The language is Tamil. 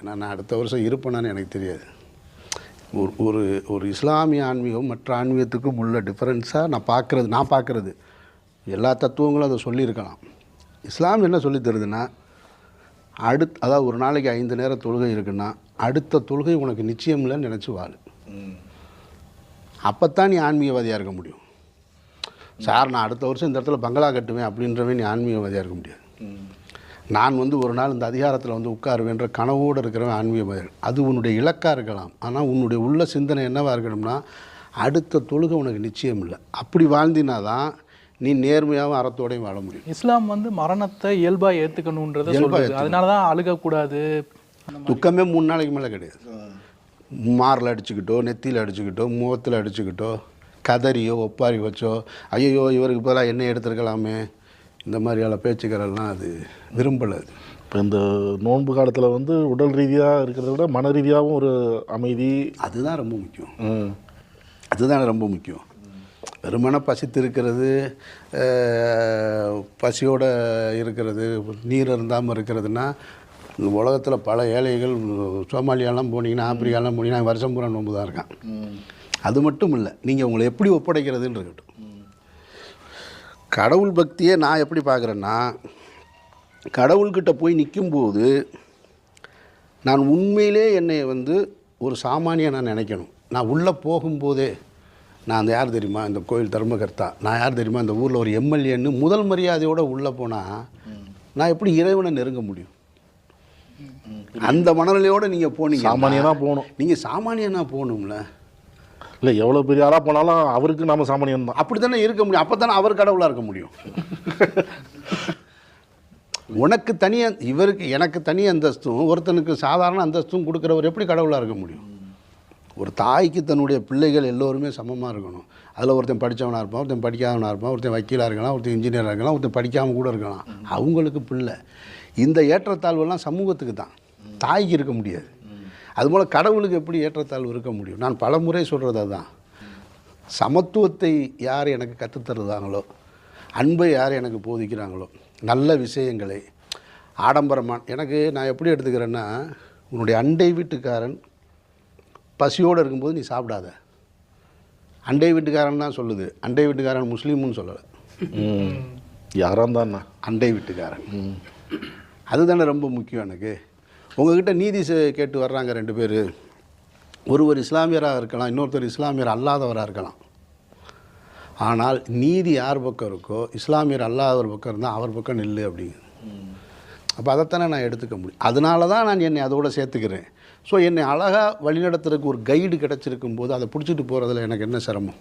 ஏன்னா நான் அடுத்த வருஷம் இருப்பேனான்னு எனக்கு தெரியாது. ஒரு ஒரு ஒரு இஸ்லாமிய ஆன்மீகம் மற்ற ஆன்மீகத்துக்கும் உள்ள டிஃப்ரென்ஸாக நான் பார்க்குறது எல்லா தத்துவங்களும் அதை சொல்லியிருக்கலாம். இஸ்லாம் என்ன சொல்லி தருதுன்னா, அதாவது ஒரு நாளைக்கு 5 நேர தொழுகை இருக்குன்னா அடுத்த தொழுகை உனக்கு நிச்சயம் இல்லைன்னு நினச்சி வாழு. அப்போத்தான் நீ ஆன்மீகவாதியாக இருக்க முடியும். சார் நான் அடுத்த வருஷம் இந்த இடத்துல பங்களா கட்டுவேன் அப்படின்றவே நீ ஆன்மீகவாதியாக இருக்க முடியாது. நான் ஒரு நாள் இந்த அதிகாரத்தில் உட்காருவேன்ற கனவோடு இருக்கிறவன் ஆன்மீகவாதி. அது உன்னுடைய இலக்காக இருக்கலாம். ஆனால் உன்னுடைய உள்ள சிந்தனை என்னவாக இருக்கணும்னா, அடுத்த தொழுகை உனக்கு நிச்சயம் இல்லை. அப்படி வாழ்ந்தினா தான் நீ நேர்மையாகவும் அறத்தோடையும் வாழ முடியும். இஸ்லாம் மரணத்தை இயல்பாக ஏற்றுக்கணுன்றதை சொல்லுது. அதனால தான் அழுகக்கூடாது. துக்கமே 3 நாளைக்கு மேலே கிடையாது. மாரில் அடிச்சுக்கிட்டோ, நெத்தியில் அடிச்சுக்கிட்டோ, முகத்தில் அடிச்சுக்கிட்டோ, கதறியோ ஒப்பாரி வச்சோ, ஐயோ இவருக்கு பதிலாக என்ன எடுத்துருக்கலாமே, இந்த மாதிரியான பேச்சுக்கிறெல்லாம் அது விரும்பலை. அது இப்போ இந்த நோன்பு காலத்தில் உடல் ரீதியாக இருக்கிறத விட மன ரீதியாகவும் ஒரு அமைதி, அதுதான் ரொம்ப முக்கியம். அதுதான் ரொம்ப முக்கியம். வெறுமனை பசித்து இருக்கிறது, பசியோடு இருக்கிறது, நீர் இருந்தாமல் இருக்கிறதுனா, இந்த உலகத்தில் பல ஏழைகள் சோமாலியாலாம் போனீங்கன்னா, ஆப்பிரிக்காலாம் போனீங்கன்னா வருஷம் பூரா நோன்பு தான் இருக்கான். அது மட்டும் இல்லை, நீங்கள் உங்களை எப்படி ஒப்படைக்கிறதுன்னு இருக்கட்டும். கடவுள் பக்தியை நான் எப்படி பார்க்குறேன்னா, கடவுள்கிட்ட போய் நிற்கும்போது நான் உண்மையிலே என்னை ஒரு சாமானியை நான் நினைக்கணும். நான் உள்ளே போகும்போதே நான் அந்த யார் தெரியுமா, இந்த கோயில் தர்மகர்த்தா, நான் யார் தெரியுமா, இந்த ஊரில் ஒரு எம்எல்ஏன்னு முதல் மரியாதையோடு உள்ளே போனால் நான் எப்படி இறைவனை நெருங்க முடியும்? அந்த மனநிலையோடு நீங்கள் போனீங்க, சாமானியனாக போகணும். நீங்கள் சாமானியனாக போகணும்ல. இல்லை எவ்வளோ பெரிய ஆளாக போனாலும் அவருக்கு நாம் சாமானியன் தான். அப்படி தானே இருக்க முடியும். அப்போ தானே அவர் கடவுளாக இருக்க முடியும். உனக்கு தனியாக எனக்கு தனி அந்தஸ்தும் ஒருத்தனுக்கு சாதாரண அந்தஸ்தும் கொடுக்குறவர் எப்படி கடவுளாக இருக்க முடியும்? ஒரு தாய்க்கு தன்னுடைய பிள்ளைகள் எல்லோருமே சமமாக இருக்கணும். அதில் ஒருத்தன் படித்தவனாக இருப்பான், ஒருத்தன் படிக்காதவனாக இருப்பான், ஒருத்தன் வக்கீலாக இருக்கலாம், ஒருத்தன் இன்ஜினியராக இருக்கலாம், ஒருத்தன் படிக்காமல் கூட இருக்கலாம். அவங்களுக்கு பிள்ளை. இந்த ஏற்றத்தாழ்வெல்லாம் சமூகத்துக்கு தான், தாய்க்கு இருக்க முடியாது. அதுபோல் கடவுளுக்கு எப்படி ஏற்றத்தாழ்வு இருக்க முடியும்? நான் பல முறை சொல்கிறது தான், சமத்துவத்தை யார் எனக்கு கற்றுத்தருதாங்களோ, அன்பை யார் எனக்கு போதிக்கிறாங்களோ, நல்ல விஷயங்களை நான் எப்படி எடுத்துக்கிறேன்னா, உன்னுடைய அண்டை வீட்டுக்காரன் பசியோடு இருக்கும்போது நீ சாப்பிடாத. அண்டை வீட்டுக்காரன் தான் சொல்லுது. அண்டை வீட்டுக்காரன் முஸ்லீம்னு சொல்லலை, யாராக தான் அண்டை வீட்டுக்காரன். அதுதானே ரொம்ப முக்கியம். எனக்கு உங்கள்கிட்ட நீதி கேட்டு வர்றாங்க 2 பேர். ஒருவர் இஸ்லாமியராக இருக்கலாம், இன்னொருத்தர் இஸ்லாமியர் அல்லாதவராக இருக்கலாம். ஆனால் நீதி யார் பக்கம் இருக்கோ, இஸ்லாமியர் அல்லாதவர் பக்கம் இருந்தால் அவர் பக்கம் நில்லு அப்படிங்க. அப்போ அதைத்தானே நான் எடுத்துக்க முடியும். அதனால தான் நான் என்னை அதோடு சேர்த்துக்கிறேன். ஸோ என்னை அழகாக வழிநடத்துறதுக்கு ஒரு கைடு கிடச்சிருக்கும் போது அதை பிடிச்சிட்டு போகிறதுல எனக்கு என்ன சிரமம்?